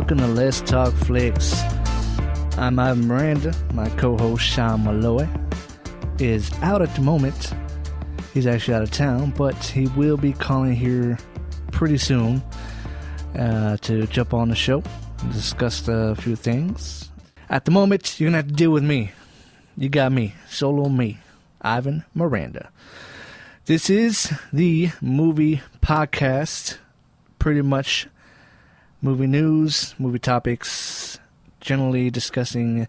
welcome to Let's Talk Flix. I'm Ivan Miranda. My co-host Sean Malloy is out at the moment. He's actually out of town, but he will be calling here pretty soon to jump on the show and discuss a few things. At the moment, you're going to have to deal with me. You got me, solo me, Ivan Miranda. This is the movie podcast, pretty much movie news, movie topics, generally discussing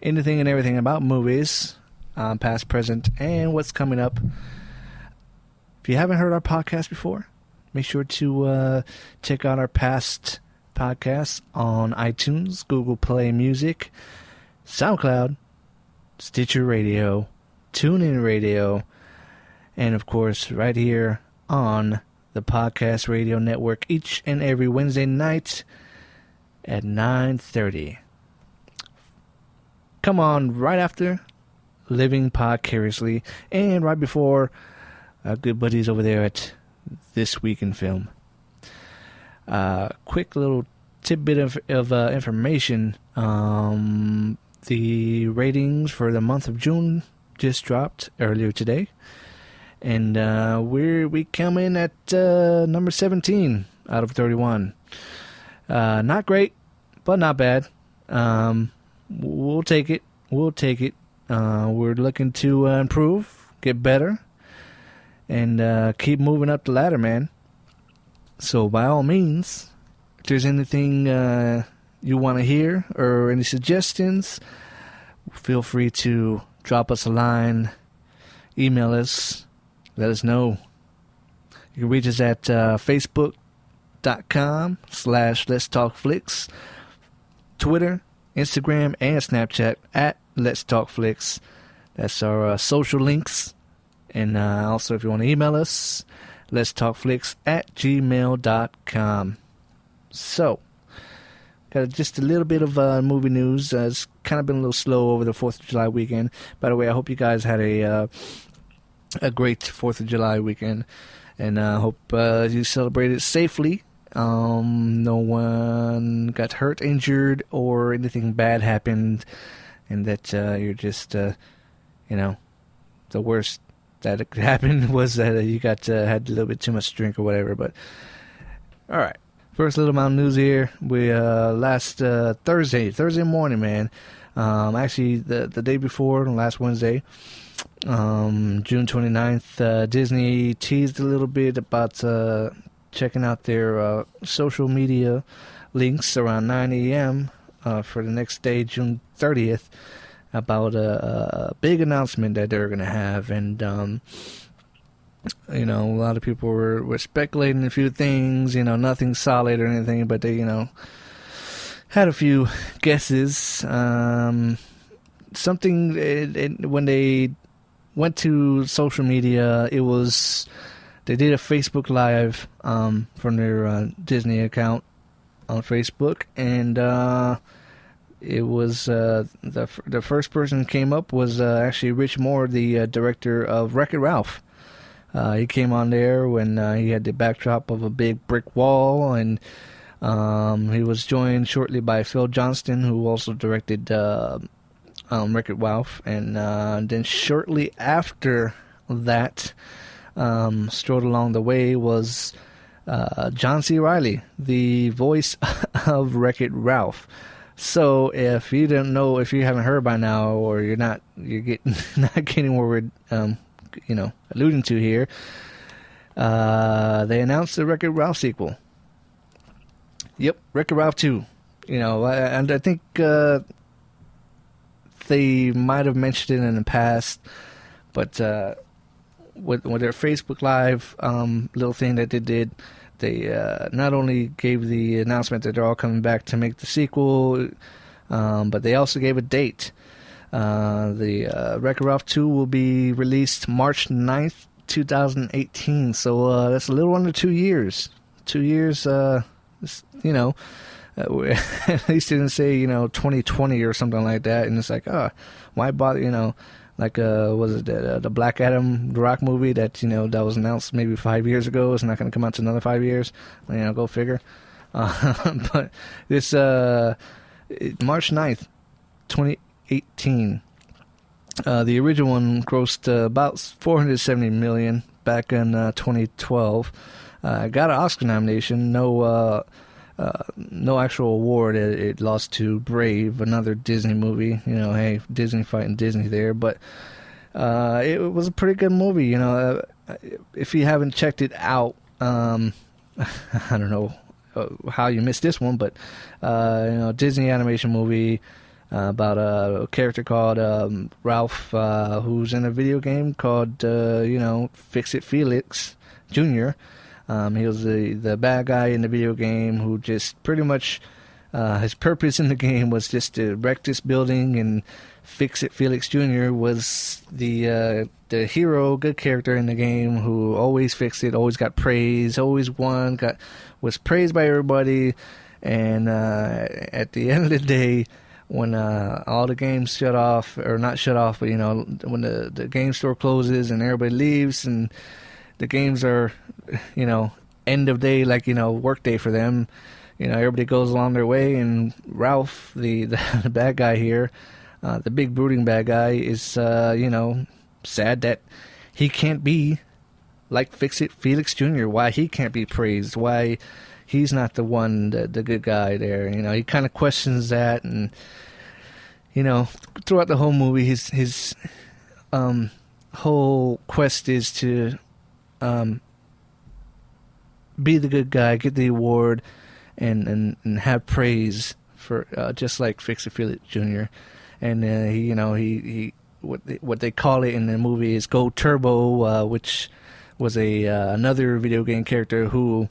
anything and everything about movies, past, present, and what's coming up. If you haven't heard our podcast before, make sure to check out our past podcasts on iTunes, Google Play Music, SoundCloud, Stitcher Radio, TuneIn Radio, and of course right here on the Podcast Radio Network each and every Wednesday night at 9:30. Come on right after Living Podcarously and right before our good buddies over there at This Week in Film. Quick little tidbit of information. The ratings for the month of June just dropped earlier today. And we come in at number 17 out of 31. Not great, but not bad. We'll take it. We'll take it. We're looking to improve, get better, and keep moving up the ladder, man. So by all means, if there's anything you want to hear or any suggestions, feel free to drop us a line, email us. Let us know. You can reach us at facebook.com/Let's Talk Flix, Twitter, Instagram, and Snapchat at Let's Talk Flix. That's our social links. And also, if you want to email us, Let's Talk Flix at gmail.com. So, got just a little bit of movie news. It's kind of been a little slow over the 4th of July weekend. By the way, I hope you guys had a great 4th of July weekend, and I hope you celebrated safely. No one got hurt, injured, or anything bad happened, and that you're just, the worst that could happen was that you had a little bit too much to drink or whatever. But all right, first little amount of news here. We last Thursday morning, man. Actually, the day before, last Wednesday. June 29th, Disney teased a little bit about checking out their social media links around 9 a.m. For the next day, June 30th, about a big announcement that they're going to have. And, a lot of people were speculating a few things, nothing solid or anything, but they, had a few guesses. Something, when they went to social media, they did a Facebook Live from their Disney account on Facebook, and it was the first person who came up was actually Rich Moore, the director of Wreck-It Ralph. He came on there when he had the backdrop of a big brick wall, and he was joined shortly by Phil Johnston, who also directed Wreck-It Ralph, and then shortly after that, strode along the way was John C. Reilly, the voice of Wreck-It Ralph. So if you don't know, if you haven't heard by now, or you're not getting where we're alluding to here, they announced the Wreck-It Ralph sequel. Yep, Wreck-It Ralph 2. And I think they might have mentioned it in the past, but with their Facebook Live little thing that they did, they not only gave the announcement that they're all coming back to make the sequel, but they also gave a date. The Wreck-It Ralph 2 will be released March 9th, 2018, so that's a little under 2 years. 2 years, at least didn't say, 2020 or something like that, and it's like, why bother, was it the Black Adam, The Rock movie that, that was announced maybe 5 years ago, it's not going to come out to another 5 years, go figure. But this March 9th, 2018, the original one grossed about $470 million back in 2012. Got an Oscar nomination, no actual award. It lost to Brave, another Disney movie. You know, hey, Disney fighting Disney there, but it was a pretty good movie. You know, if you haven't checked it out, I don't know how you missed this one, but you know, Disney animation movie about a character called Ralph, who's in a video game called Fix It Felix Jr. He was the bad guy in the video game who just pretty much his purpose in the game was just to wreck this building, and Fix It Felix Jr. was the hero, good character in the game who always fixed it, always got praise, always won, was praised by everybody, and at the end of the day, when all the games shut off, or not shut off, but you know, when the game store closes and everybody leaves and the games are, you know, end of day, like, you know, work day for them, you know, everybody goes along their way, and Ralph, the bad guy here, the big brooding bad guy, is you know, sad that he can't be like Fix It Felix Jr. Why he can't be praised, why he's not the one, the good guy there. You know, he kind of questions that, and you know, throughout the whole movie, his whole quest is to be the good guy, get the award, and have praise for just like Fix It Felix Jr. And he what they call it in the movie is Go Turbo, which was another video game character who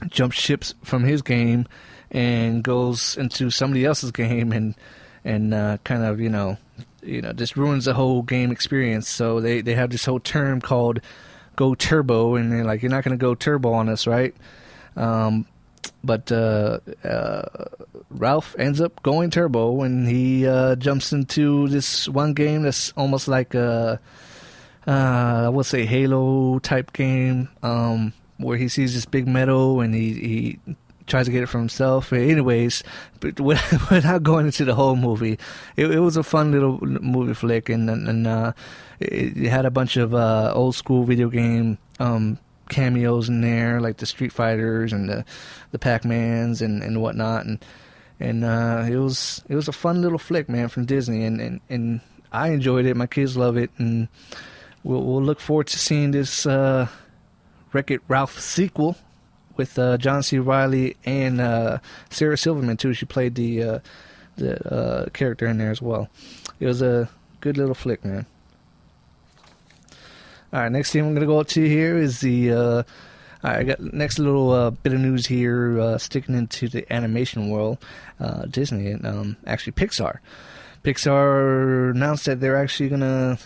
jumps ships from his game and goes into somebody else's game and kind of you know just ruins the whole game experience. So they have this whole term called Go Turbo, and they're like, you're not going to go turbo on us, right? But Ralph ends up going turbo when he jumps into this one game that's almost like I would say Halo type game, where he sees this big medal and he tries to get it for himself. Anyways, but without going into the whole movie, it was a fun little movie flick, and it had a bunch of old school video game cameos in there, like the Street Fighters and the Pac-Mans and whatnot, and it was a fun little flick, man, from Disney, and I enjoyed it. My kids love it, and we'll look forward to seeing this Wreck-It Ralph sequel with John C. Reilly and Sarah Silverman too. She played the character in there as well. It was a good little flick, man. All right, next thing I'm gonna go to here is the. I got next little bit of news here, sticking into the animation world, Disney and actually Pixar. Pixar announced that they're actually gonna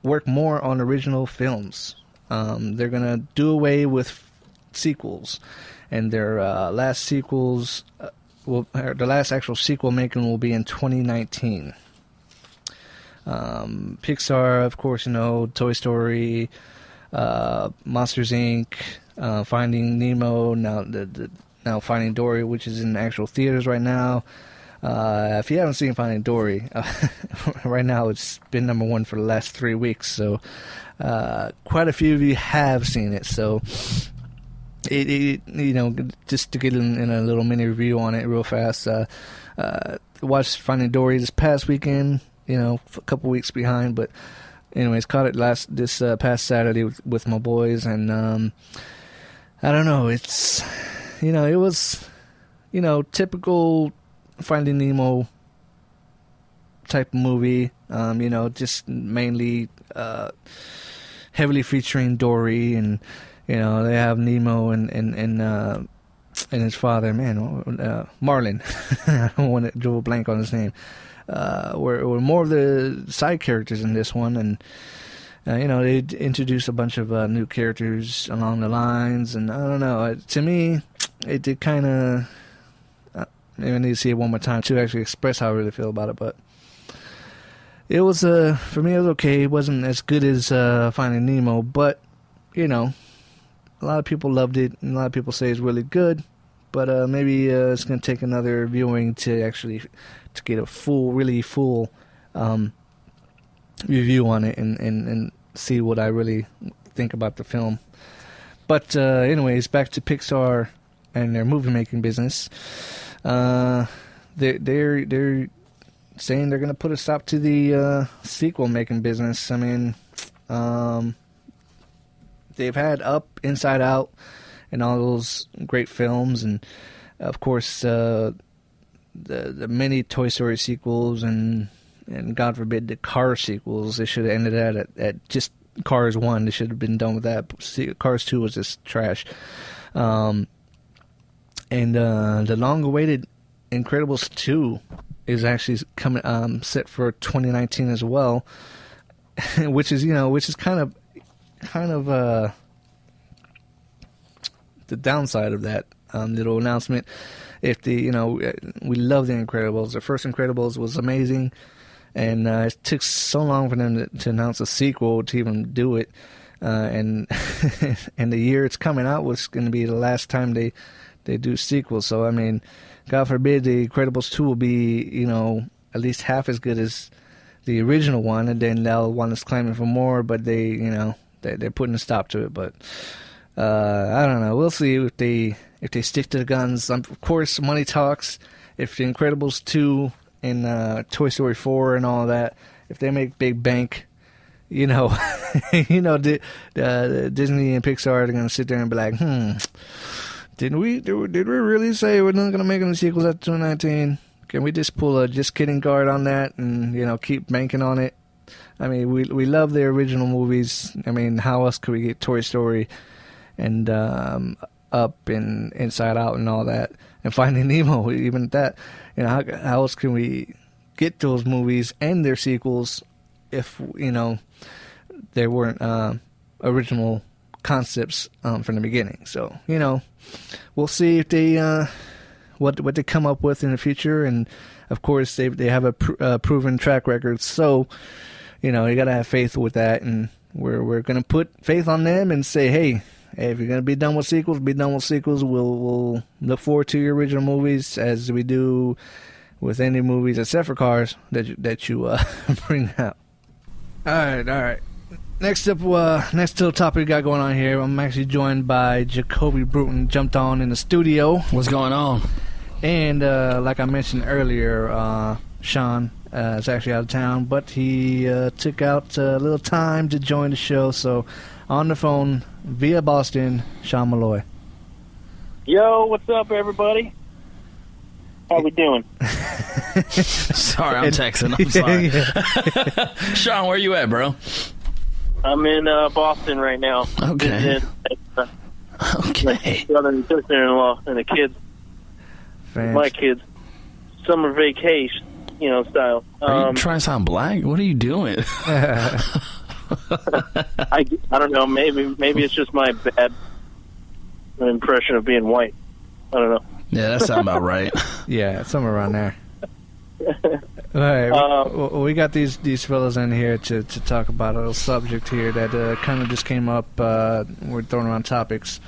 work more on original films. They're gonna do away with sequels, and their last sequels, the last actual sequel making will be in 2019. Pixar, of course, you know, Toy Story, Monsters Inc., Finding Nemo, now Finding Dory, which is in actual theaters right now. If you haven't seen Finding Dory, right now it's been number one for the last 3 weeks, so quite a few of you have seen it. So it you know, just to get in a little mini review on it real fast, watched Finding Dory this past weekend, you know, a couple weeks behind, but anyways, caught it this past Saturday with my boys, and I don't know, it's, you know, it was, you know, typical Finding Nemo type movie, you know, just mainly heavily featuring Dory, and you know, they have Nemo and his father, man, Marlin. I don't want to draw a blank on his name. Were more of the side characters in this one, and you know, they introduced a bunch of new characters along the lines, and I don't know, to me, it did kind of. Maybe I need to see it one more time to actually express how I really feel about it, but it was for me, it was okay. It wasn't as good as Finding Nemo, but you know, a lot of people loved it, and a lot of people say it's really good. but maybe it's going to take another viewing to actually to get a really full review on it and see what I really think about the film. But anyways, back to Pixar and their movie making business. They're saying they're going to put a stop to the sequel making business. I mean, they've had Up, Inside Out, and all those great films, and of course the many Toy Story sequels, and God forbid the Cars sequels. They should have ended that at just Cars 1. They should have been done with that. Cars 2 was just trash. And the long-awaited Incredibles 2 is actually coming set for 2019 as well, which is kind of the downside of that little announcement. We love the Incredibles. The first Incredibles was amazing, and it took so long for them to announce a sequel to even do it. And and the year it's coming out was going to be the last time they do sequels. So I mean, God forbid the Incredibles 2 will be at least half as good as the original one, and then they'll want us claiming for more. But they're putting a stop to it. But I don't know. We'll see if they stick to the guns. Of course, money talks. If the Incredibles 2 and Toy Story 4 and all that, if they make big bank, Disney and Pixar are going to sit there and be like, did we really say we're not going to make any sequels after 2019? Can we just pull a just kidding guard on that and keep banking on it? I mean, we love the original movies. I mean, how else could we get Toy Story and Up and Inside Out and all that, and Finding Nemo? Even that, how else can we get those movies and their sequels if there weren't original concepts from the beginning? So we'll see if they what they come up with in the future, and of course they have a proven track record. So you gotta have faith with that, and we're gonna put faith on them and say, hey, if you're gonna be done with sequels, be done with sequels. We'll look forward to your original movies as we do with any movies except for Cars that you bring out. All right. Next up, next little topic we got going on here. I'm actually joined by Jacoby Bruton. Jumped on in the studio. What's going on? And like I mentioned earlier, Sean is actually out of town, but he took out a little time to join the show. So on the phone via Boston, Sean Malloy. Yo, what's up, everybody? How we doing? Sorry, I'm texting. I'm sorry. Yeah. Sean, where you at, bro? I'm in Boston right now. Okay. Okay. Brother and sister-in-law and the kids. My kids. Summer vacation, style. Are you trying to sound black? What are you doing? I don't know. Maybe it's just my bad impression of being white. I don't know. Yeah, that sounds about right. Yeah, somewhere around there. All right, we got these fellas in here to talk about a little subject here that kind of just came up. We're throwing around topics,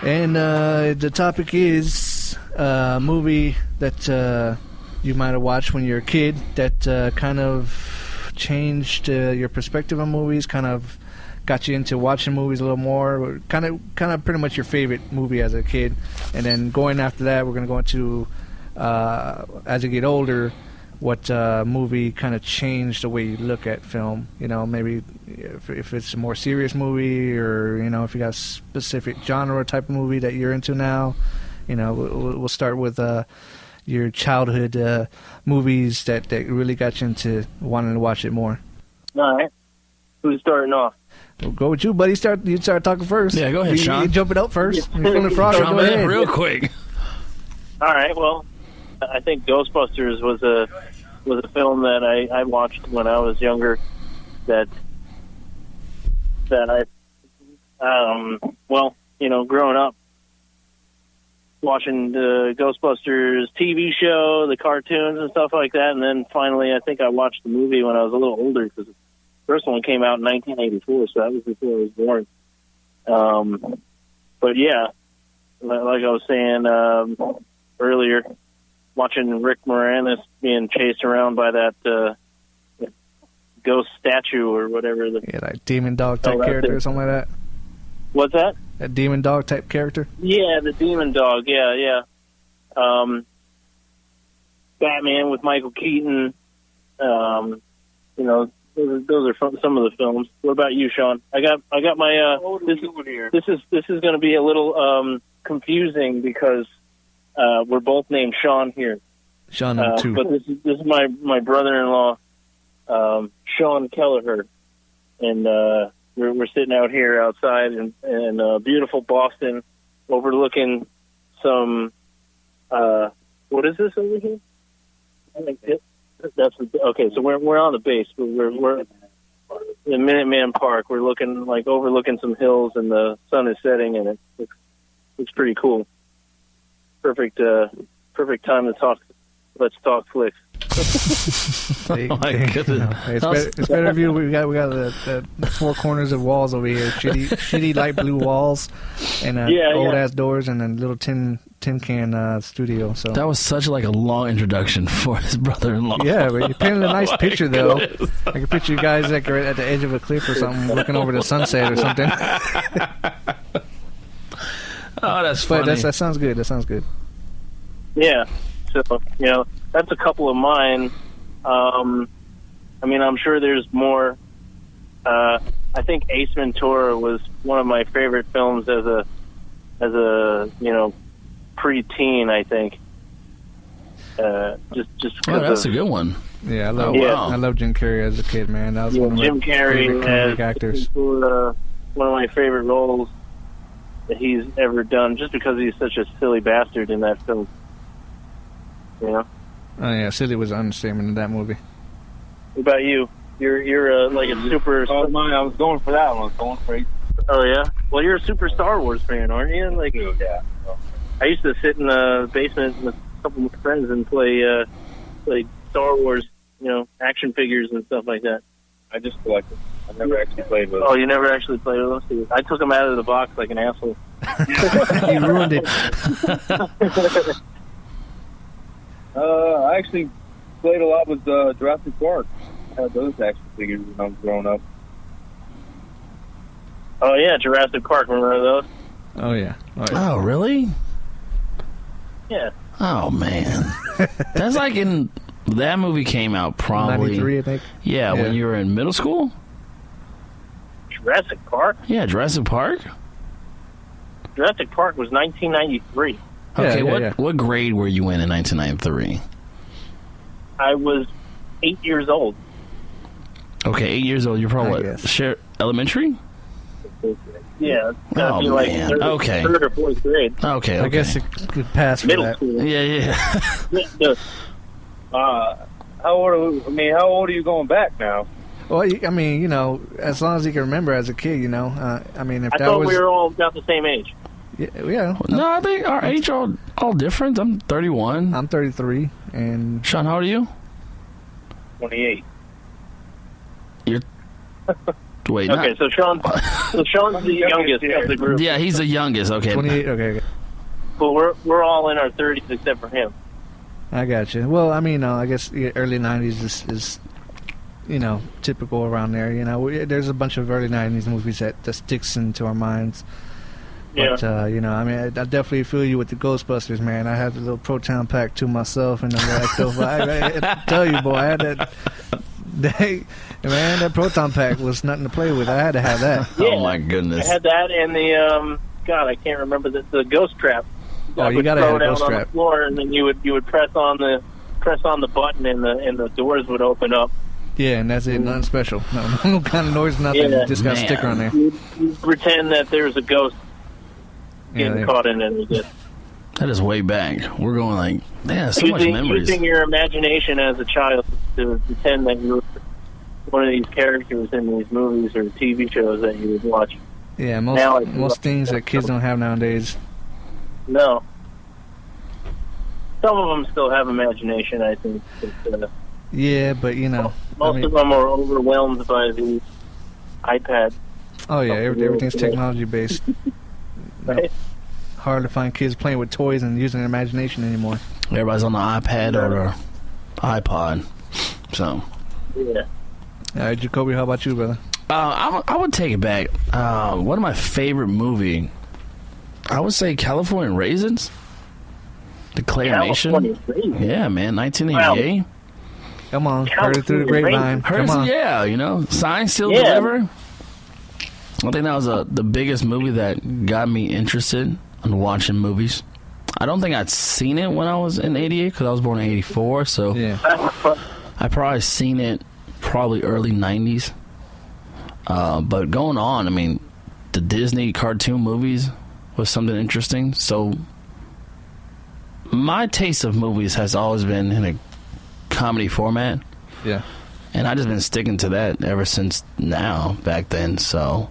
and the topic is a movie that you might have watched when you were a kid that kind of changed your perspective on movies, kind of got you into watching movies a little more, kind of pretty much your favorite movie as a kid. And then going after that, we're going to go into, as you get older, what movie kind of changed the way you look at film. Maybe if it's a more serious movie, or, if you got a specific genre type of movie that you're into now. We'll start with your childhood movies that really got you into wanting to watch it more. All right. Who's starting off? We'll go with you, buddy. You start talking first. Yeah, go ahead, Sean. You jump it up first. You're feeling the frog. Jump in real quick. All right. Well, I think Ghostbusters was a film that I watched when I was younger. That I growing up watching the Ghostbusters TV show, the cartoons and stuff like that, and then finally I think I watched the movie when I was a little older, because the first one came out in 1984, so that was before I was born. But yeah, like I was saying earlier, watching Rick Moranis being chased around by that ghost statue or whatever. Like demon dog type character or something like that. What's that? That demon dog type character? Yeah, the demon dog. Yeah. Batman with Michael Keaton. Those are some of the films. What about you, Sean? I got my. This is going to be a little confusing because we're both named Sean here. Sean number 2. But this is my brother-in-law, Sean Kelleher, and we're sitting out here outside in beautiful Boston, overlooking some. What is this over here? Okay. So we're on the base. We're in Minuteman Park. We're overlooking some hills, and the sun is setting, and it looks pretty cool. Perfect time to talk. Let's talk Flix. Oh my goodness! It's better view. We got the 4 corners of walls over here. Shitty light blue walls, and old ass doors, and then little tin can studio. So that was such like a long introduction for his brother-in-law. Yeah, but you're painting a nice picture though. I can picture you guys like right at the edge of a cliff or something, looking over the sunset or something. Oh, that's funny. But that sounds good. That sounds good. Yeah. So that's a couple of mine. I'm sure there's more. I think Ace Ventura was one of my favorite films as a pre-teen. I think. Just that's a good one. Yeah, I love Jim Carrey as a kid, man. That was one of my favorite comedic actors. One of my favorite roles that he's ever done, just because he's such a silly bastard in that film. Oh yeah, silly was an understatement in that movie. What about you? You're like a super. Oh my! I was going for that one. I was going for it. Oh yeah. Well, you're a super Star Wars fan, aren't you? Like, yeah. I used to sit in the basement with a couple of friends and play Star Wars, action figures and stuff like that. I just collected. I never actually played with them. Oh, you never actually played with them? I took them out of the box like an asshole. You ruined it. I actually played a lot with Jurassic Park. I had those action figures when I was growing up. Oh yeah, Jurassic Park. Remember those? Oh yeah. Oh really? Yeah. Oh man, that's like that movie came out probably 93, I think. Yeah, when you were in middle school. Jurassic Park? Yeah, Jurassic Park. Jurassic Park was 1993. Okay, what grade were you in 1993? I was 8 years old. Okay, 8 years old. You're probably elementary? Yeah. Oh, like man. Third or fourth grade. Okay. I guess it could pass for Middle that. school. Yeah. How old are you going back now? Well, as long as you can remember as a kid, if I that thought was... we were all about the same age. Yeah. No, I think our age are all different. I'm 31. I'm 33, and... Sean, how old are you? 28. You're... Wait, okay, so Sean's the youngest of the group. Yeah, he's the youngest. Okay, 28. Okay. But we're all in our 30s except for him. I got you. Well, I guess early 90s is typical around there. There's a bunch of early 90s movies that sticks into our minds. Yeah. But, I definitely feel you with the Ghostbusters, man. I had the little Proton Pack to myself, and I tell you, boy, I had that... Man, that Proton Pack was nothing to play with. I had to have that. Yeah, oh my goodness! I had that and the I can't remember the ghost trap. Oh, you gotta have a ghost trap. On the floor, and then you would press on the button, and the doors would open up. Yeah, and that's it. Nothing special. No kind of noise, nothing. Yeah. You just got a sticker on there. You pretend that there's a ghost getting caught in it. That is way back. We're going so much memories. Using your imagination as a child to pretend that you were one of these characters in these movies or TV shows that you would watch. Yeah, most things that kids don't have nowadays. No. Some of them still have imagination, I think. But, yeah, but most of them are overwhelmed by the iPad. Oh yeah, everything's technology based. Right? hard to find kids playing with toys and using their imagination anymore. Everybody's on the iPad or the iPod. So. Yeah. All right, Jacoby, how about you, brother? I would take it back. One of my favorite movie, I would say California Raisins. The claymation. Yeah, man, 1988. Wow. Come on, heard it through the grapevine. Come on. Yeah, you know, Signs Still Deliver. I think that was the biggest movie that got me interested in watching movies. I don't think I'd seen it when I was in 88 because I was born in 84, so yeah. I probably seen it probably early 90s. But going on, I mean, the Disney cartoon movies was something interesting. So my taste of movies has always been in a comedy format. Yeah. And I just been sticking to that ever since now, back then. So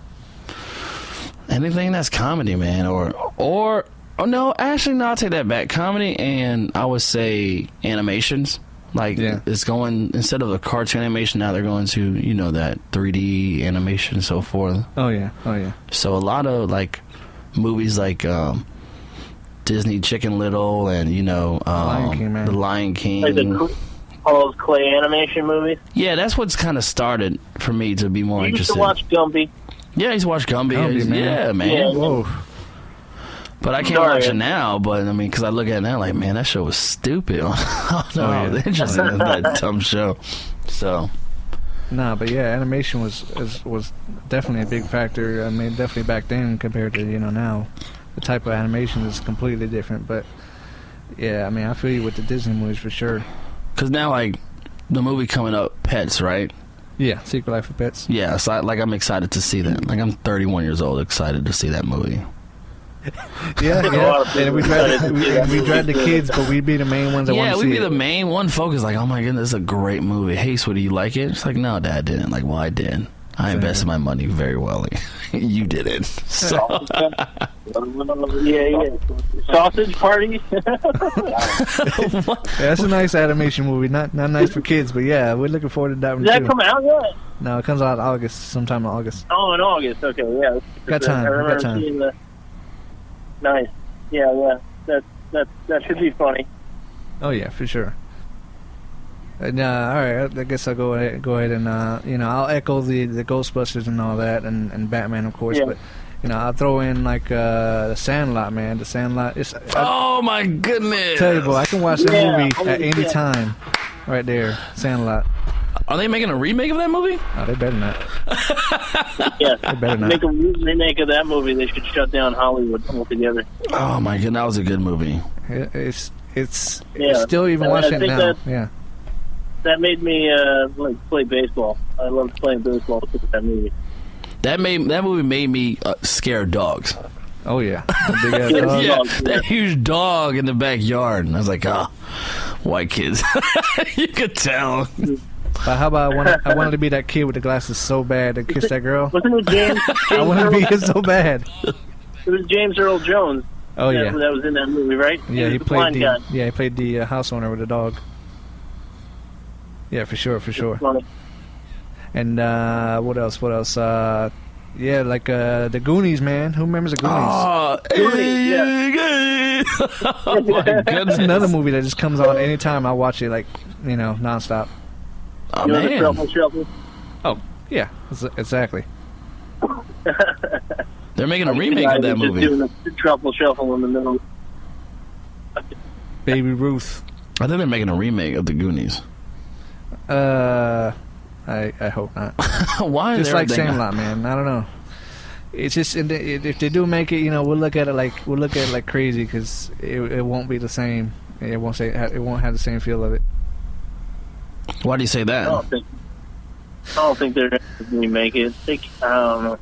anything that's comedy, man, or no, actually, no, I'll take that back. Comedy and I would say animations. Like, it's going, instead of the cartoon animation, now they're going to, you know, that 3D animation and so forth. Oh, yeah. Oh, yeah. So a lot of, like, movies like Disney Chicken Little and, you know, Lion King, man. The Lion King. Like all those clay animation movies? Yeah, that's what's kind of started for me to be more interested. You used to watch Gumby? Yeah, I used to watch Gumby. Man. Yeah, man. Yeah. Whoa. But I can't watch it now, but I mean, because I look at it now like, man, that show was stupid. I don't know how interesting in that dumb show. So. Nah, but yeah, animation was definitely a big factor. I mean, definitely back then compared to, you know, now. The type of animation is completely different. But yeah, I mean, I feel you with the Disney movies for sure. Because now, like, the movie coming up, Pets, right? Yeah, Secret Life of Pets. Yeah, so I'm excited to see that. Like, I'm 31 years old, excited to see that movie. Yeah. And we dragged the kids, but we'd be the main ones that want to see it. Yeah, we'd be the main one focused, like, oh my goodness, this is a great movie. Hey, sweetie, you like it? It's like, no, Dad didn't. Like, well, I did. I invested my money very well. You didn't. So. Yeah. Sausage Party? That's a nice animation movie. Not nice for kids, but yeah, we're looking forward to that one too. Does that come out yet? No, it comes out in August, sometime in August. Oh, in August. Okay, yeah. Got time. Nice. Yeah. That should be funny. Oh yeah, for sure. And, all right, I guess I'll go ahead and you know, I'll echo the Ghostbusters and all that, and Batman, of course, but you know, I'll throw in like the Sandlot, man. The Sandlot. Oh my goodness! Tell you, boy, I can watch that movie at any time. Right there, Sandlot. Are they making a remake of that movie? Oh, they better not. Yeah, they better not. Make a remake of that movie. They should shut down Hollywood altogether. Oh my goodness, that was a good movie. It's still even watching it now. Yeah. That made me like play baseball. I loved playing baseball because of that movie. That movie made me scared of dogs. Oh yeah, big ass dog. Yeah, that huge dog in the backyard, and I was like, white kids. You could tell. How about I wanted to be that kid with the glasses so bad to kiss that girl. Wasn't it James? I wanted to be it so bad. It was James Earl Jones. Oh yeah, that was in that movie, right? Yeah, he played the house owner with the dog. Yeah, for sure. Funny. And what else? Yeah, like the Goonies, man. Who remembers the Goonies? Oh, Goonies, oh my goodness. That's another movie that just comes on anytime I watch it, like, you know, nonstop. Oh, man. The Truffle? Oh, yeah, exactly. They're making a remake of that movie. Doing the Truffle Shuffle in the middle. Baby Ruth. I think they're making a remake of the Goonies. I hope not. Why? Just like Sandlot, man. I don't know. It's just if they do make it, you know, we'll look at it like crazy because it won't be the same. It won't have the same feel of it. Why do you say that? I don't think they're going to remake it. I don't know.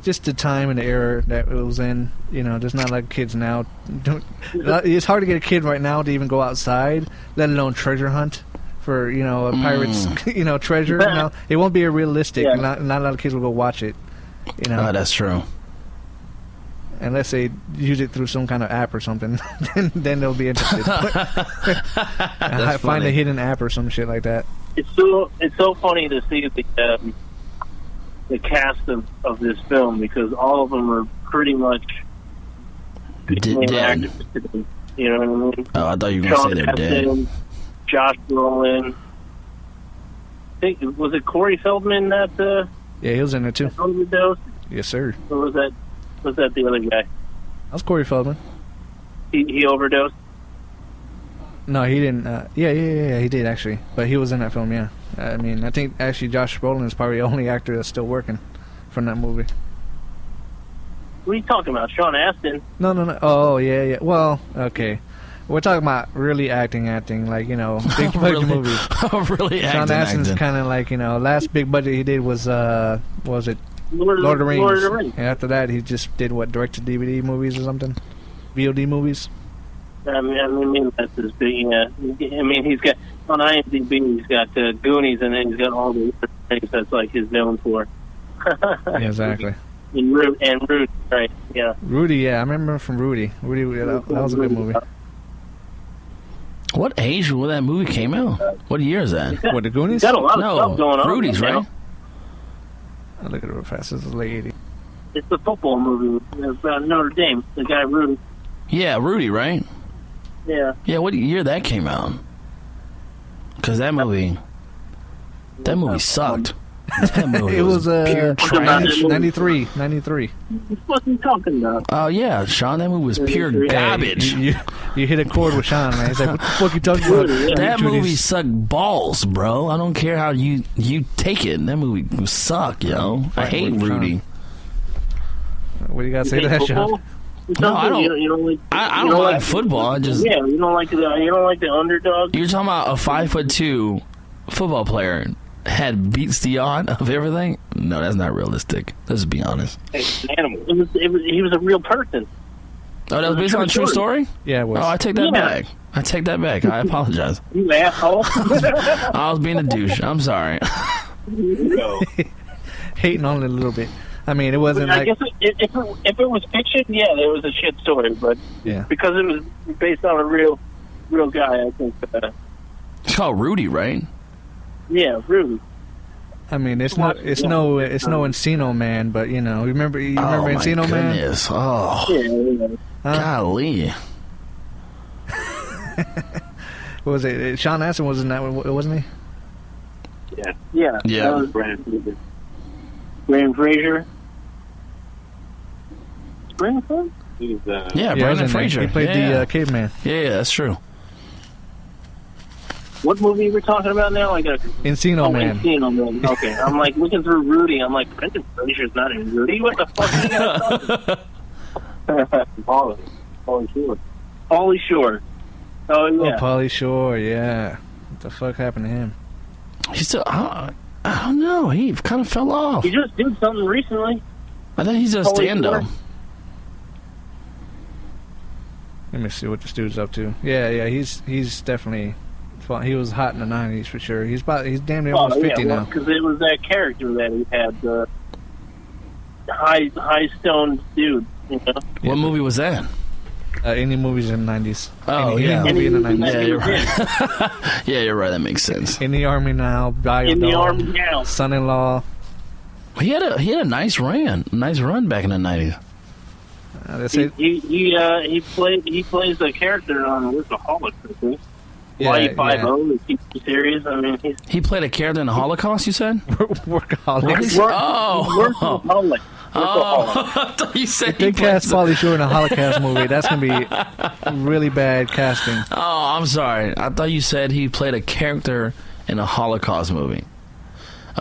Just the time and the era that it was in. You know, there's not like kids now. It's hard to get a kid right now to even go outside, let alone treasure hunt for, you know, a pirate's you know, treasure. You know, it won't be realistic. Yeah. Not a lot of kids will go watch it. You know, that's true. Unless they use it through some kind of app or something, then they'll be interested. Find a hidden app or some shit like that. It's so funny to see the cast of this film because all of them are pretty much Dead. You know what I mean? Oh, I thought you were going to say they're dead. Josh Brolin. Was it Corey Feldman that? Yeah, he was in there too. Overdose? Yes, sir. Or was that the other guy? That was Corey Feldman. He overdosed. No, he didn't. Yeah, he did actually. But he was in that film. Yeah. I mean, I think actually Josh Brolin is probably the only actor that's still working from that movie. What are you talking about? Sean Astin? No. Oh, yeah. Well, okay. We're talking about really acting, like, you know, big budget movies. Really Sean Astin's kind of like, you know, last big budget he did was what was it? Lord of the Rings. And after that, he just did what, direct-to-DVD movies or something? VOD movies? I mean, that's his big. I mean, he's got on IMDb. He's got Goonies, and then he's got all the things that's like he's known for. Yeah, exactly. And Rudy, right? Yeah. Rudy, yeah, I remember from Rudy. That was a good movie. What age when that movie came out? What year is that? What, the Goonies? Got a lot of stuff going on. Rudy's, right? I look at it real fast. It's the late 80s. It's the football movie about Notre Dame. The guy Rudy. Yeah, Rudy, right? Yeah. Yeah, what year that came out? Because that movie sucked. That movie it was pure trash. 93. What are you talking about? Oh, yeah, Sean, that movie was pure garbage. You hit a chord with Sean, man. He's like, what the fuck you talking about? That movie sucked balls, bro. I don't care how you take it. That movie sucked, yo. I hate Rudy. What do you got to say to that, Sean? No, I don't. You don't like football. I just you don't like the underdog. You're talking about a 5'2" football player had beats the odd of everything. No, that's not realistic. Let's be honest. It's an animal. He was a real person. Oh, that was based on a true story? Yeah, it was. Oh, I take that back. I apologize. You asshole. I was being a douche. I'm sorry. Hating on it a little bit. I mean, it wasn't I like... guess if it was fiction, yeah, there was a shit story. But because it was based on a real guy, I think... It's called Rudy, right? Yeah, Rudy. I mean, it's no Encino Man, but you know, remember Encino Man? Goodness. Oh, yeah. Golly. What was it? Sean Astin was in that one, wasn't he? Yeah. That was Brandon Fraser. Brandon Fraser? Yeah, Brandon Fraser. He played the caveman. Yeah, that's true. What movie we're talking about now? Encino Man. Encino Man. Okay, I'm like looking through Rudy. I'm like, Brendan Fraser's not in Rudy. What the fuck are you guys talking about? Pauly Shore. Oh yeah. Oh, Pauly Shore. Yeah. What the fuck happened to him? He's still. I don't know. He kind of fell off. He just did something recently. I think he's a stand-up. Let me see what this dude's up to. Yeah. He's definitely. He was hot in the 90s for sure. He's damn near almost 50 now. Because it was that character that he had, the high stoned dude. You know? What movie was that? Any movies in the 90s. Oh, any movie in the 90s. Yeah, you're right. Yeah, you're right. That makes sense. In the Army Now. In the Army Now. Son-in-law. He had a nice run back in the 90s. He plays the character on Workaholics, I think. Y50, the TV series. I mean, he played a character in the Holocaust. You said Workaholics. Workaholic. Oh, I thought you said they cast Pauly Shore in a Holocaust movie. That's gonna be really bad casting. Oh, I'm sorry. I thought you said he played a character in a Holocaust movie.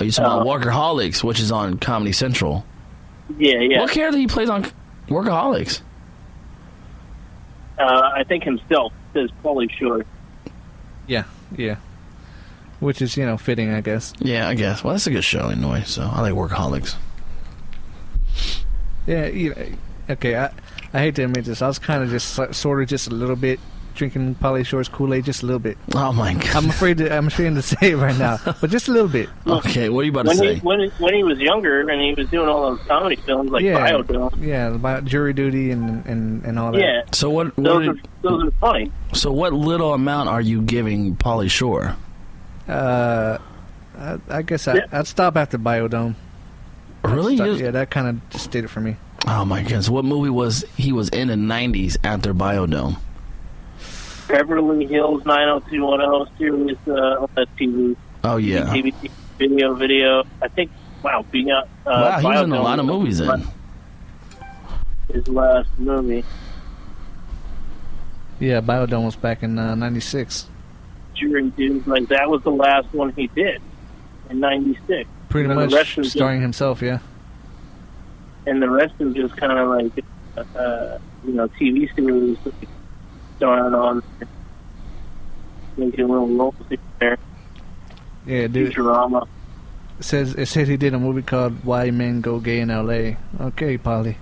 Oh, you talking about Workaholics, which is on Comedy Central. Yeah. What character he plays on Workaholics? I think himself. Says Pauly Shore. Yeah. Which is, fitting, I guess. Yeah, I guess. Well, that's a good show anyway, so I like Workaholics. Yeah, okay, I hate to admit this. I was kind of just a little bit drinking Pauly Shore's Kool-Aid, just a little bit. Oh, my God. I'm ashamed to say it right now, but just a little bit. Okay, what are you about to say? When he was younger and he was doing all those comedy films like Biodome. Yeah, about Jury Duty and all that. Yeah. So those are funny. So what little amount are you giving Pauly Shore? I guess I'd stop after Biodome. Really? Yeah, that kind of just did it for me. Oh my goodness! What movie was he was in the '90s after Biodome? Beverly Hills 90210 series on TV. Oh yeah. TV, video. I think. Wow, Beyond. Wow, he was in a lot of movies then. His last movie. Yeah, Biodome was back in '96. Jury Dudes, like that was the last one he did in '96. Pretty much starring himself, yeah. And the rest is just kind of like, TV series starring on, making little roles there. Yeah, dude. Futurama. It says he did a movie called Why Men Go Gay in L.A. Okay, Polly.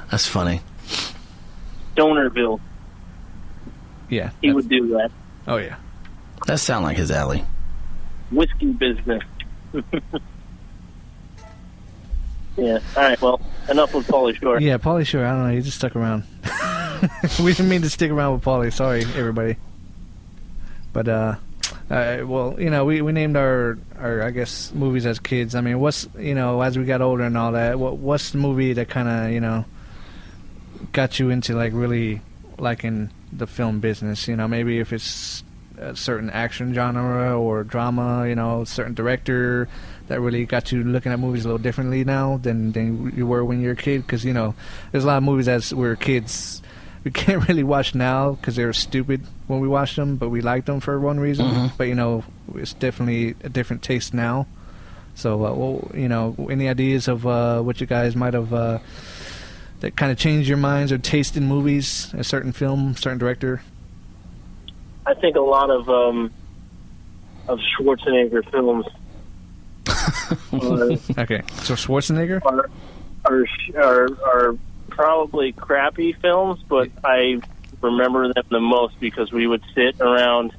That's funny. Stonerville. Yeah. He would do that. Oh, yeah. That sounds like his alley. Whiskey business. Yeah. All right. Well, enough with Pauly Shore. Yeah, Pauly Shore. I don't know. He just stuck around. We didn't mean to stick around with Pauly. Sorry, everybody. But well, we named our I guess movies as kids. I mean, what's as we got older and all that. What's the movie that kind of got you into like really liking the film business? Maybe if it's a certain action genre or drama, a certain director that really got you looking at movies a little differently now than you were when you were a kid. Because there's a lot of movies as we were kids we can't really watch now because they were stupid when we watched them, but we liked them for one reason. Mm-hmm. But it's definitely a different taste now. So any ideas of what you guys might have that kind of changed your minds or taste in movies, a certain film, certain director? I think a lot of Schwarzenegger films. Okay, so Schwarzenegger are probably crappy films, but I remember them the most because we would sit around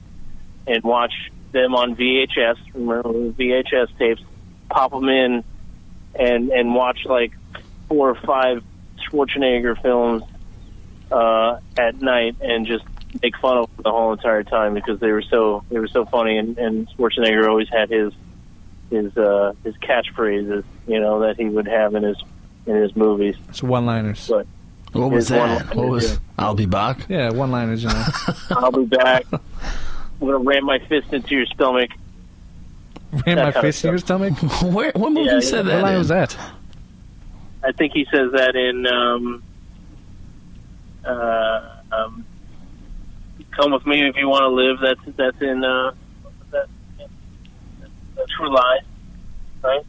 and watch them on VHS. Remember VHS tapes? Pop them in and watch like 4 or 5 Schwarzenegger films at night and just make fun of them the whole entire time because they were so funny, and Schwarzenegger always had his catchphrases, that he would have in his movies. It's one-liners. But what was that? What was I'll be back? Yeah, one-liners. I'll be back. I'm gonna ram my fist into your stomach. Ram my fist in your stomach? What movie said that? What line was that? I think he says that in Come With Me If You Want to Live. That's in True Lies, right?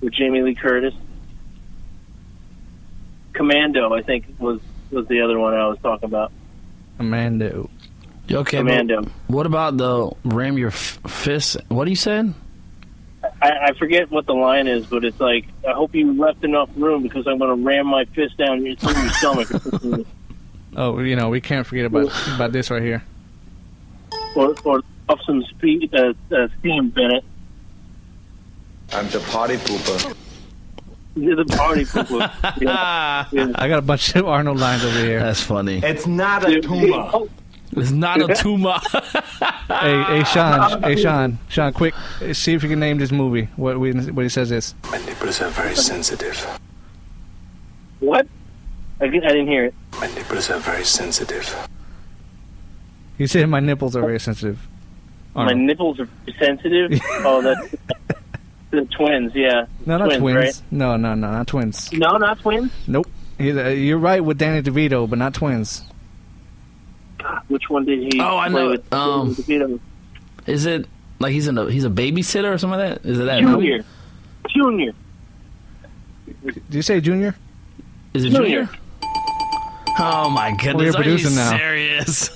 With Jamie Lee Curtis. Commando, I think, was the other one I was talking about. Commando. Okay, Commando. What about the ram your fist? What you said? I forget what the line is, but it's like, I hope you left enough room because I'm going to ram my fist down through your stomach. Oh, we can't forget about this right here. Or off some steam, Bennett. I'm the party pooper. You're the party pooper. Yeah. I got a bunch of Arnold lines over here. That's funny. It's not a tumor. It's not a tumor. Hey, Sean, quick, see if you can name this movie. What he says is. My nipples are very sensitive. What? I didn't hear it. My nipples are very sensitive. He said my nipples are very sensitive. Arnold. My nipples are sensitive? Oh, that's the twins, yeah. No, not twins. Right? No, not twins. No, not twins? Nope. You're right with Danny DeVito, but not twins. God, which one did he I play know. with Danny DeVito? Is it like he's a babysitter or something like that? Is it that? Junior. Did you say Junior? Is it Junior? Oh my goodness! You're producing Are you now. Serious?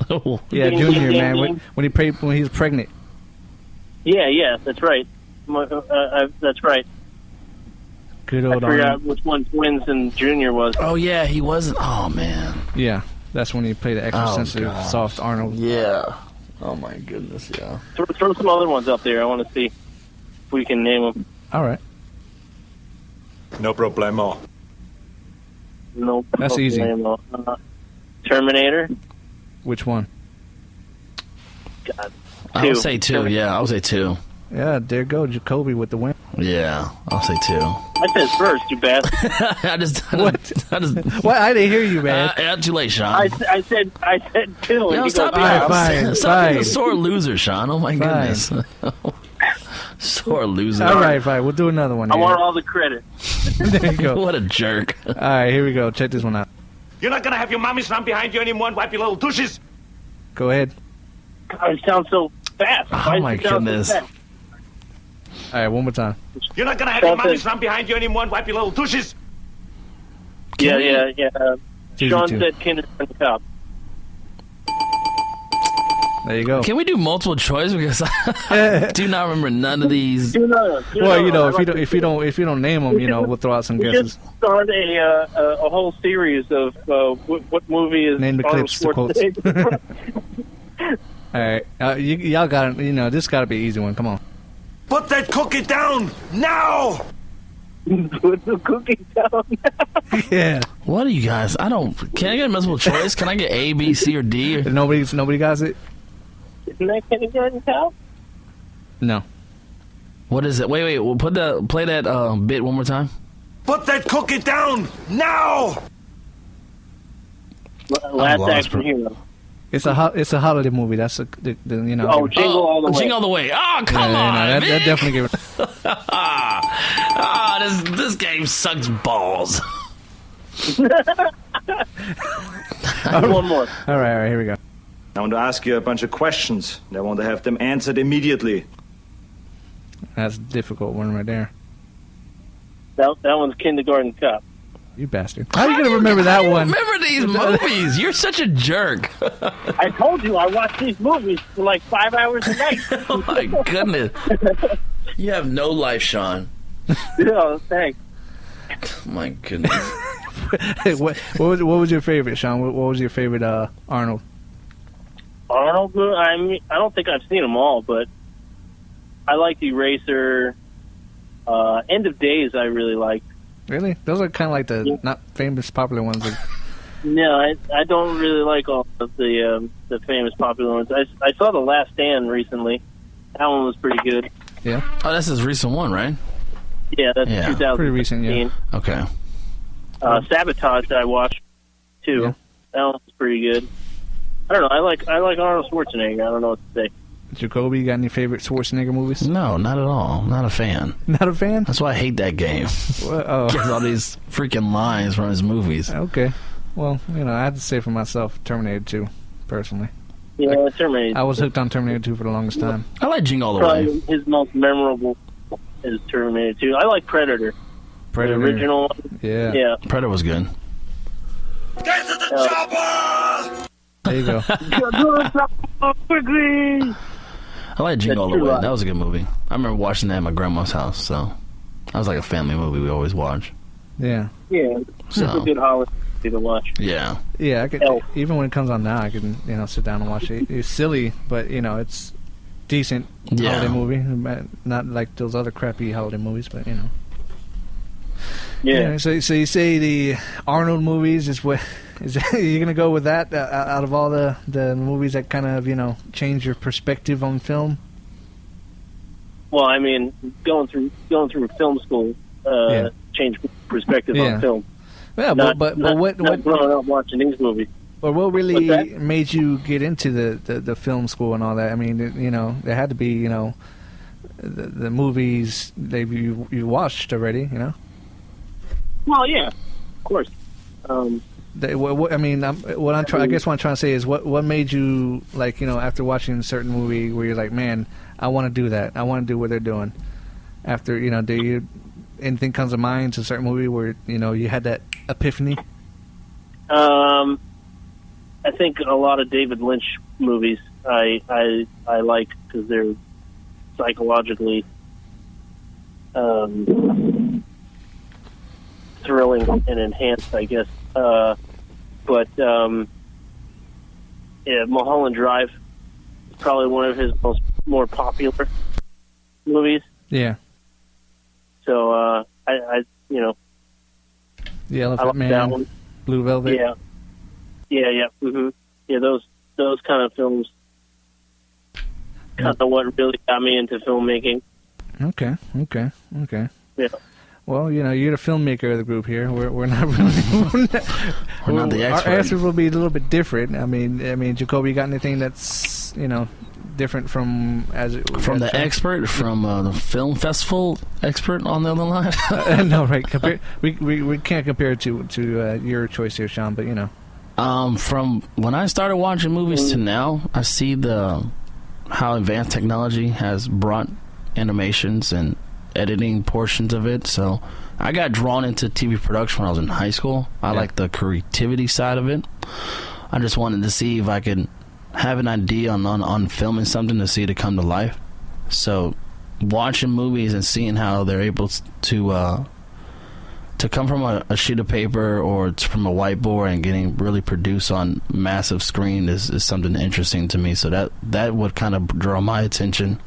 Oh. Yeah, Junior, man. When he was pregnant. Yeah, that's right. That's right. Good old I forgot Arnold. which one twins and Junior was. Oh yeah, he wasn't. Oh man. Yeah, that's when he played the extra sensitive, soft Arnold. Yeah. Oh my goodness. Yeah. Throw some other ones up there. I want to see if we can name them. All right. No problemo. Nope. That's easy. Terminator. Which one? God. I would say 2. Yeah, I would say 2. Yeah, there you go, Jacoby with the win. Yeah, I'll say 2. I said first, you bastard. What? I didn't hear you, man. Too late, Sean. I said 2. No, and stop being, a sore loser, Sean. Oh my goodness. Sore loser. All right, fine. We'll do another one. I Here. want all the credit. There you go. What a jerk. All right, here we go. Check this one out. You're not gonna have your mommy stand behind you anymore and wipe your little douches? Go ahead. God, it sounds so fast. Oh my goodness. All right, one more time. You're not gonna have your mommy stand behind you anymore and wipe your little douches? Yeah. Sean too. said Kindergarten Cop. There you go. Can we do multiple choice because I do not remember none of these. Well, if you don't name them, we'll throw out some We guesses. just start a whole series of what movie is Name the Arnold clips, the quotes. Schwarzenegger. All right, y'all got it. This got to be an easy one. Come on. Put that cookie down now! Put the cookie down. Yeah. What are you guys? Can I get a multiple choice? Can I get A, B, C, or D? Nobody got it. Isn't that Kindergarten Cop? No. What is it? Wait. We'll play that bit one more time. Put that cookie down now! Last Action Hero. It's a holiday movie. That's Oh, Jingle All the Way. Jingle All the Way. Oh, come on, that definitely gave it. This game sucks balls. One more. All right, here we go. I want to ask you a bunch of questions. And I want to have them answered immediately. That's a difficult one right there. That one's Kindergarten Cop. You bastard. How are you going to remember that one? Remember these movies? You're such a jerk. I told you I watch these movies for like 5 hours a night. Oh, my goodness. You have no life, Sean. Yeah, thanks. Oh, my goodness. Hey, what was your favorite, Sean? What was your favorite Arnold? Arnold, I mean, I don't think I've seen them all, but I liked Eraser. End of Days I really liked. Really? Those are kind of like the not famous, popular ones. No, I don't really like all of the famous, popular ones. I saw The Last Stand recently. That one was pretty good. Yeah. Oh, that's his recent one, right? Yeah, that's 2015. Pretty recent, yeah. Okay. Sabotage I watched too. Yeah. That one was pretty good. I don't know. I like Arnold Schwarzenegger. I don't know what to say. Jacoby, you got any favorite Schwarzenegger movies? No, not at all. Not a fan. Not a fan? That's why I hate that game. Well, Gets all these freaking lines from his movies. Okay. Well, I had to say for myself, Terminator 2, personally. Yeah, Terminator. I was hooked on Terminator 2 for the longest time. I like Jingle All the Probably Way. his most memorable is Terminator 2. I like Predator. Predator. The original one. Yeah. Yeah. Predator was good. Get to the chopper! There you go. Quickly! I like Jingle All the That's Way. true. That was a good movie. I remember watching that at my grandma's house, so that was like a family movie we always watch. Yeah. Yeah, it's a good holiday to watch. Yeah. Yeah, I could, Elf. even when it comes on now, I can, sit down and watch it. It's silly, but, it's decent Yeah. holiday movie. Not like those other crappy holiday movies, but, Yeah. So you say the Arnold movies is what... You're going to go with that out of all the movies that kind of, change your perspective on film? Well, I mean, going through film school changed perspective on film. Yeah, Not what growing up watching these movies. But what really What's that? made you get into the film school and all that? I mean, there had to be, the movies that you watched already, Well, yeah, of course. What I'm trying to say is what made you after watching a certain movie where you're like, man, I want to do that. I want to do what they're doing. After anything comes to mind to a certain movie where you had that epiphany? I think a lot of David Lynch movies I like because they're psychologically thrilling and enhanced, I guess. Mulholland Drive is probably one of his more popular movies. Yeah. So The I Elephant like Man, that one. Blue Velvet. Yeah. Mm-hmm. Yeah, those kind of films. Kind of what really got me into filmmaking. Okay. Yeah. Well, you're the filmmaker of the group here. We're not really. We're not the expert. Our answers will be a little bit different. I mean, Jacoby, you got anything that's different from the expert from the film festival expert on the other line? No, right? We can't compare it to your choice here, Sean. But from when I started watching movies to now, I see how advanced technology has brought animations and editing portions of it. So I got drawn into TV production when I was in high school. I like the creativity side of it. I just wanted to see if I could have an idea on filming something to see it come to life. So watching movies and seeing how they're able to come from a sheet of paper or from a whiteboard and getting really produced on massive screen is something interesting to me. So that would kind of draw my attention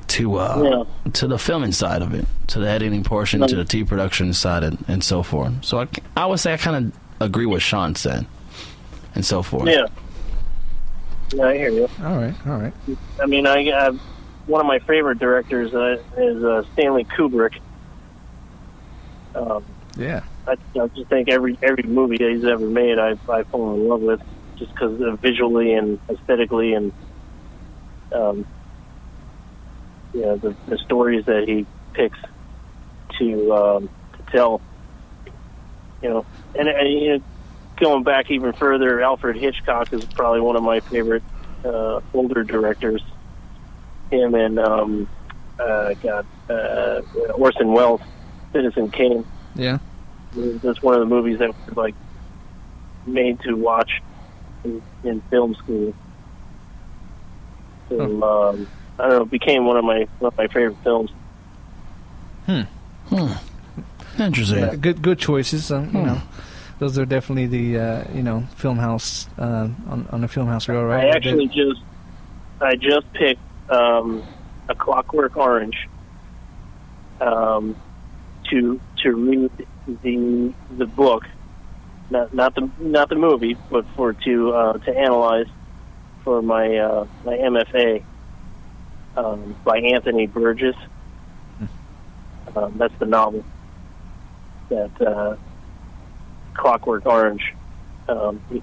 to the filming side of it, to the editing portion, to the TV production side, and so forth. So I would say I kind of agree with Sean said, and so forth. Yeah. Yeah, I hear you. All right. I mean, one of my favorite directors is Stanley Kubrick. Yeah. I just think every movie that he's ever made, I fall in love with, just because visually and aesthetically and the stories that he picks to tell. And going back even further, Alfred Hitchcock is probably one of my favorite older directors. Him and Orson Welles, Citizen Kane. Yeah, that's one of the movies that was made to watch in film school. So, I don't know, it became one of my favorite films. Interesting. Yeah, good choices. Those are definitely the film house on the film house reel, right? I just picked A Clockwork Orange to read the book, not the movie, but to analyze for my MFA by Anthony Burgess. That's the novel that Clockwork Orange.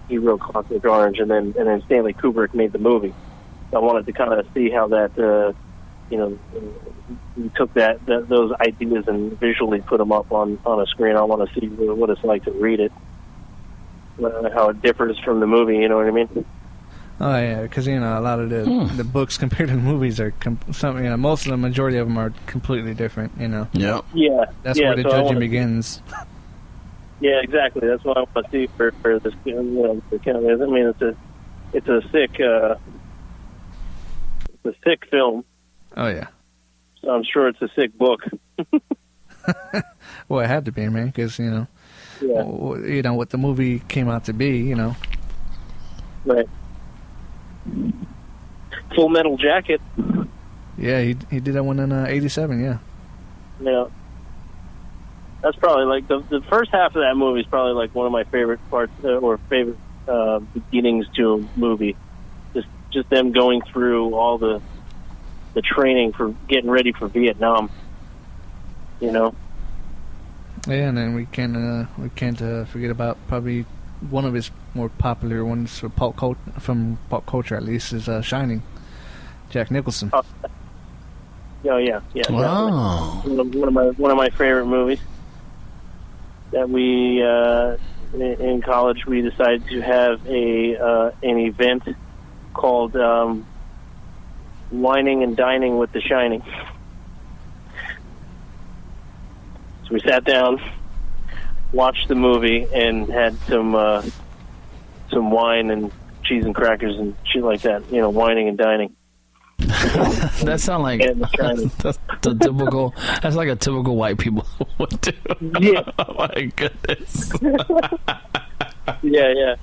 He wrote Clockwork Orange, and then Stanley Kubrick made the movie. So I wanted to kind of see how that he took those ideas and visually put them up on a screen. I want to see what it's like to read it, how it differs from the movie. You know what I mean? Oh yeah, because a lot of the books compared to the movies are most of the majority of them are completely different. Yeah. Yeah. That's where the judging begins. Yeah, exactly. That's what I want to see for this. For I mean, it's a sick film. Oh yeah. So I'm sure it's a sick book. Well, it had to be, man, because what the movie came out to be, Right. Full Metal Jacket. Yeah, he did that one in '87. Yeah. Yeah. That's probably the first half of that movie is probably one of my favorite parts or favorite beginnings to a movie. Just them going through all the training for getting ready for Vietnam. Yeah, and then we can't forget about probably one of his more popular ones from pop culture, at least, is Shining. Jack Nicholson. Oh yeah. Wow. One of my favorite movies. That we in college we decided to have an event called Wining and Dining with The Shining. So we sat down, watched the movie, and had some wine and cheese and crackers and shit like that. Wining and dining. That sounds like that's the typical. That's like a typical white people would do. Yeah. Oh my goodness. Yeah.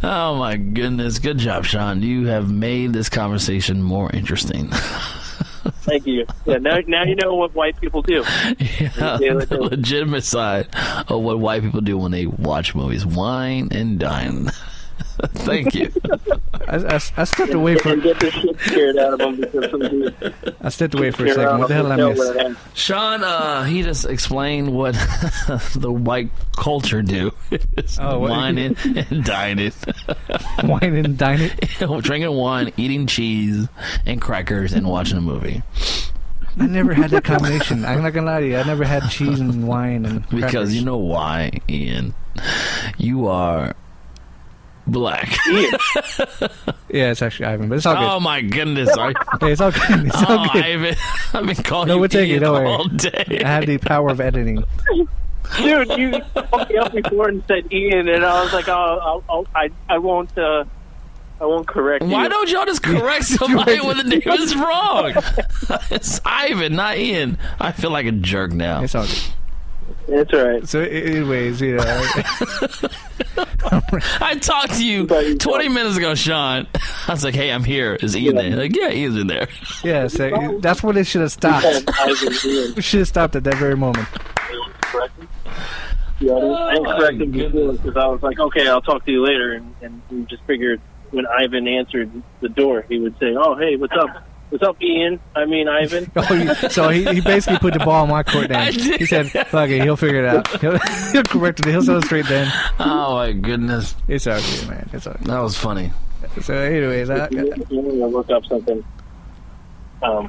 Oh my goodness! Good job, Sean. You have made this conversation more interesting. Thank you. Yeah, now you know what white people do. Yeah, the legitimate side of what white people do when they watch movies: wine and dine. Thank you. I stepped away for. And get the shit scared out of him because some dude. I stepped away for a second. What the hell I miss? Sean, he just explained what the white culture do. Whining and dining. Wine and dining. Drinking wine, eating cheese and crackers, and watching a movie. I never had that combination. I'm not gonna lie to you. I never had cheese and wine and crackers. Because you know why, Ian? You are black. Yeah, it's actually Ivan, but it's all good. Oh my goodness! Yeah, it's all good. It's all good. Ivan, I've been calling No, we're you taking Ian it. Don't all worry. day. I have the power of editing. Dude, you fucked me up before and said Ian, and I was like, I won't correct you. Why don't y'all just correct somebody when the name is wrong? It's Ivan, not Ian. I feel like a jerk now. It's all good. That's all right. So, anyways, you know. I talked to you 20 minutes ago, Sean. I was like, hey, I'm here. Is Ian there? Like, yeah, Ian's in there. Yeah, so that's when it should have stopped. We should have stopped at that very moment. Yeah, I didn't correct him before because I was like, okay, I'll talk to you later, and we just figured when Ivan answered the door, he would say, oh, hey, what's up? What's up, Ian? I mean, Ivan. So he basically put the ball in my court then. He said, fuck it, he'll figure it out. He'll correct it. He'll set it straight then. Oh, my goodness. It's all good, man. It's all good. That was funny. So, anyways, I look up something. I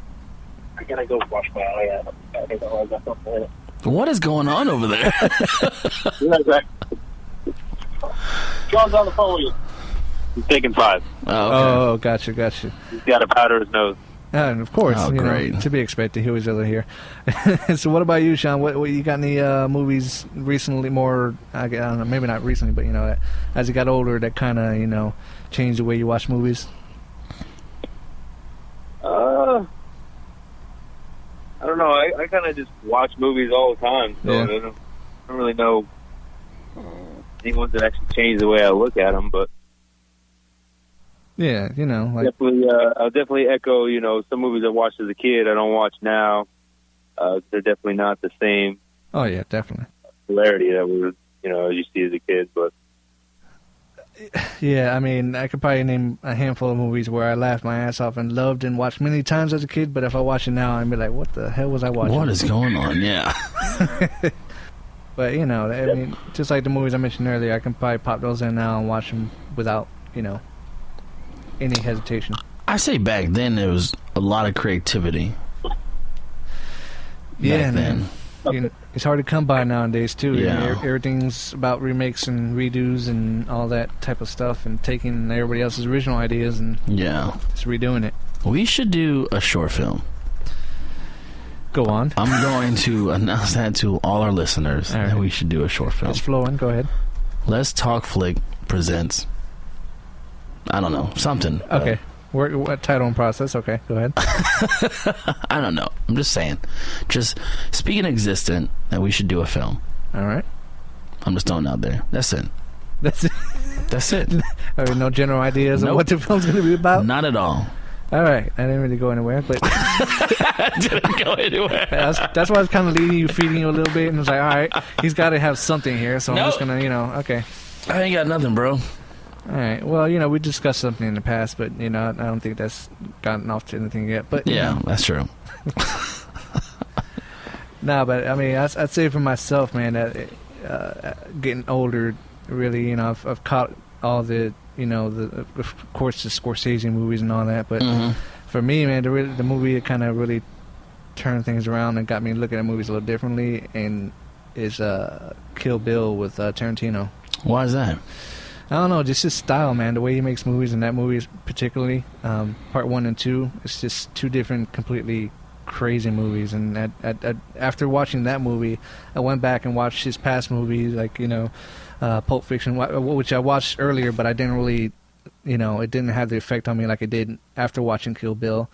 gotta go wash my eye out. I think I got something in it. What is going on over there? John's on the phone with you. He's taking 5. Oh, okay. Oh, gotcha. He's got to powder his nose. And of course, Oh, you great. know, to be expected. He was over here. So, what about you, Sean? What you got any movies recently? More, I don't know, maybe not recently, but you know, as you got older, that kind of changed the way you watch movies. I don't know. I kind of just watch movies all the time, so Yeah. I don't really know any ones that actually change the way I look at them. But Yeah, like I'll definitely echo. Some movies I watched as a kid I don't watch now. They're definitely not the same oh yeah, definitely. popularity that we were, you see as a kid. But Yeah, I mean, I could probably name a handful of movies where I laughed my ass off and loved and watched many times as a kid, but if I watch it now, I'd be like, what the hell was I watching? What is going on? Yeah. But, I mean, just like the movies I mentioned earlier, I can probably pop those in now and watch them without, any hesitation. I say back then there was a lot of creativity. Yeah, back then. Man. It's hard to come by nowadays, too. Yeah. Everything's about remakes and redos and all that type of stuff and taking everybody else's original ideas and Yeah. just redoing it. We should do a short film. Go on. I'm going to announce that to all our listeners All right. that we should do a short film. It's flowing. Go ahead. Let's Talk Flick presents, I don't know, something. Okay. What title and process? Okay, go ahead. I don't know. I'm just saying. Just speaking existent that we should do a film. All right. I'm just throwing it out there. That's it. That's it. That's it. I mean, no general ideas Nope. of what the film's going to be about? Not at all. All right. I didn't really go anywhere, but Didn't go anywhere. that's why I was kind of leading you, feeding you a little bit, and it's like, all right, he's got to have something here, so I'm just going to, okay. I ain't got nothing, bro. All right. Well, we discussed something in the past, but, I don't think that's gotten off to anything yet. But Yeah, that's true. No, but I mean, I'd say for myself, man, that getting older, really, I've caught all the, of course, the Scorsese movies and all that. But for me, man, the movie that kind of really turned things around and got me looking at movies a little differently, and is Kill Bill with Tarantino. Why is that? I don't know, just his style, man. The way he makes movies, and that movie particularly, part 1 and 2, it's just two different, completely crazy movies. And after watching that movie, I went back and watched his past movies, like Pulp Fiction, which I watched earlier, but I didn't really, it didn't have the effect on me like it did after watching Kill Bill.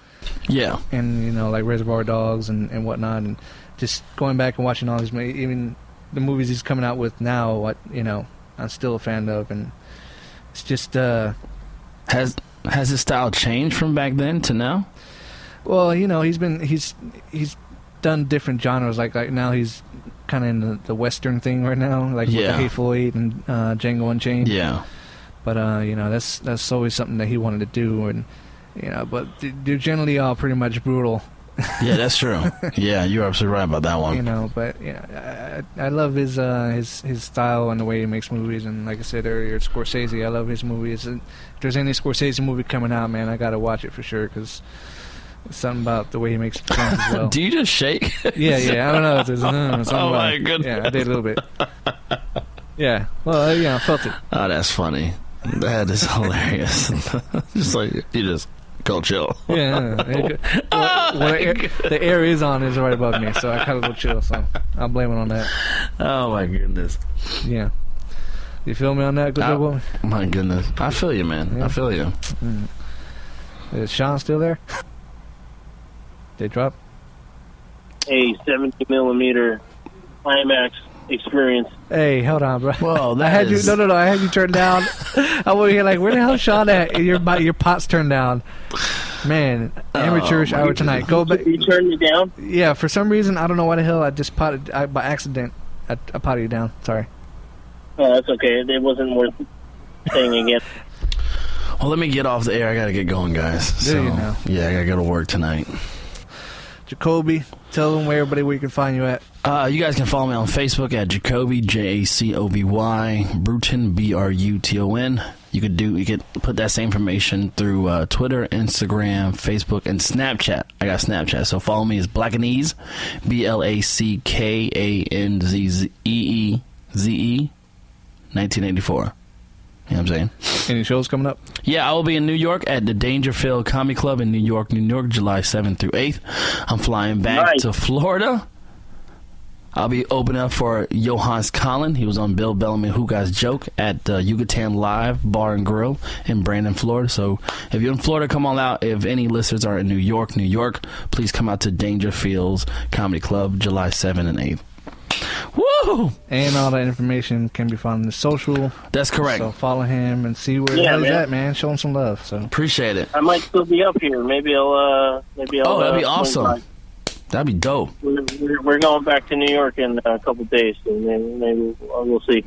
Yeah. And like Reservoir Dogs and whatnot, and just going back and watching all these, even the movies he's coming out with now, I'm still a fan of, and it's just Has his style changed from back then to now? well, he's done different genres. Like now he's kind of in the Western thing right now, like with the Yeah. Hateful Eight and Django Unchained. Yeah. But that's always something that he wanted to do, and but they're generally all pretty much brutal. Yeah, that's true. Yeah, you're absolutely right about that one. But I love his style and the way he makes movies, and like I said earlier, Scorsese, I love his movies. If there's any Scorsese movie coming out, man, I gotta watch it for sure, because something about the way he makes films as well. Do you just shake? Yeah, I don't know. There's something Oh my about, goodness. Yeah, I did a little bit. Yeah, well, I felt it. Oh, that's funny. That is hilarious. Just like you just go chill. Yeah. The air is on is right above me, so I kind of go chill. So I'll blame it on that. Oh my goodness. Yeah. You feel me on that, good boy? My goodness. I feel you, man. Yeah. I feel you. Is Sean still there? They drop? A 70 millimeter IMAX experience. Hey, hold on, bro. Whoa, I had you. No. I had you turned down. I was here like, where the hell's Sean at? Your pot's turned down. Man, amateurish hour tonight. Go back. You turned me down? Yeah, for some reason, I don't know why the hell I just potted by accident. I potted you down. Sorry. Oh, that's okay. It wasn't worth saying again. Well, let me get off the air. I gotta get going, guys. There you go. Yeah, I gotta go to work tonight. Jacoby, tell them where you can find you at. You guys can follow me on Facebook at Jacoby, Jacoby, Bruton, Bruton. You could put that same information through Twitter, Instagram, Facebook, and Snapchat. I got Snapchat, so follow me as Blackaneze, Blackanzee 1984. You know what I'm saying? Any shows coming up? Yeah, I will be in New York at the Dangerfield Comedy Club in New York, July 7th through 8th. I'm flying back to Florida. I'll be opening up for Johannes Collin. He was on Bill Bellamy Who Guy's Joke at Yucatan Live Bar and Grill in Brandon, Florida. So if you're in Florida, come on out. If any listeners are in New York, please come out to Dangerfield's Comedy Club July 7th and 8th. Woo! And all that information can be found in the social. That's correct. So follow him and see where he's at, man. Show him some love. So appreciate it. I might still be up here. Maybe I'll. Oh, that'd be awesome. That'd be dope. We're going back to New York in a couple of days, so maybe we'll see.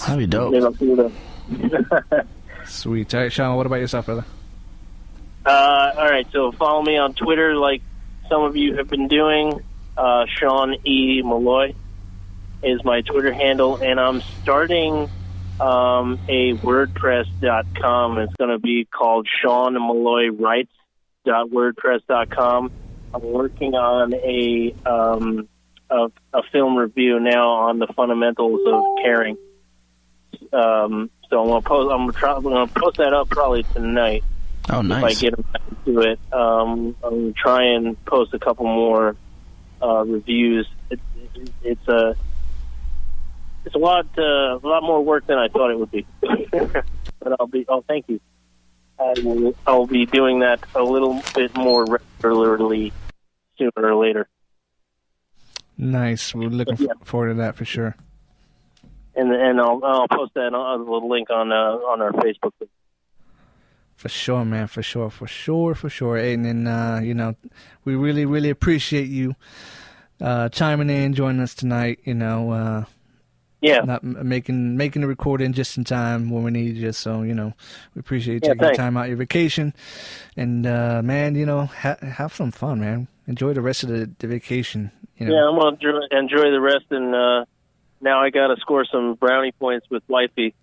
That'd be dope. Maybe I'll see you then. Sweet. All right, Sean, what about yourself, brother? All right, so follow me on Twitter like some of you have been doing. Sean E. Malloy is my Twitter handle, and I'm starting a WordPress.com. It's going to be called SeanMalloyWrites.wordpress.com. I'm working on a film review now on the fundamentals of caring. So I'm gonna post that up probably tonight. Oh, nice. If I get back to it, I'm gonna try and post a couple more reviews. It's a lot more work than I thought it would be. But thank you. I'll be doing that a little bit more regularly sooner or later. Nice. We're looking forward to that for sure. And I'll post that on the link on our Facebook. For sure, man. For sure. And then we really, really appreciate you chiming in, joining us tonight. Not making the recording just in time when we need you. So, we appreciate you taking time out your vacation. And, man, have some fun, man. Enjoy the rest of the vacation. Yeah, I'm going to enjoy the rest. And now I got to score some brownie points with wifey.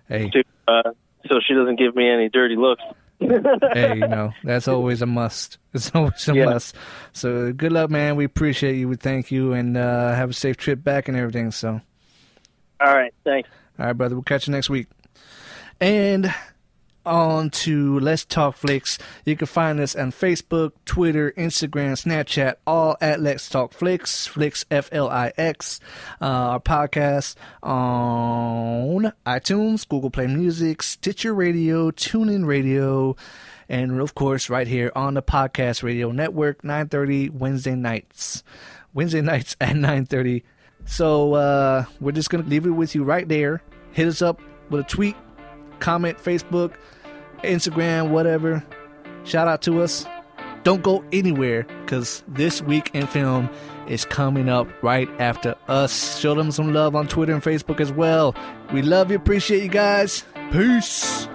Hey. So she doesn't give me any dirty looks. Hey, that's always a must. It's always a must. So good luck, man. We appreciate you. We thank you. And have a safe trip back and everything. So. All right, thanks. All right, brother. We'll catch you next week. And on to Let's Talk Flix. You can find us on Facebook, Twitter, Instagram, Snapchat, all at Let's Talk Flix. Flix, Flix. Our podcast on iTunes, Google Play Music, Stitcher Radio, TuneIn Radio, and of course right here on the Podcast Radio Network, 9:30 Wednesday nights. Wednesday nights at 9:30. So we're just going to leave it with you right there. Hit us up with a tweet, comment, Facebook, Instagram, whatever. Shout out to us. Don't go anywhere, because This Week in Film is coming up right after us. Show them some love on Twitter and Facebook as well. We love you. Appreciate you guys. Peace.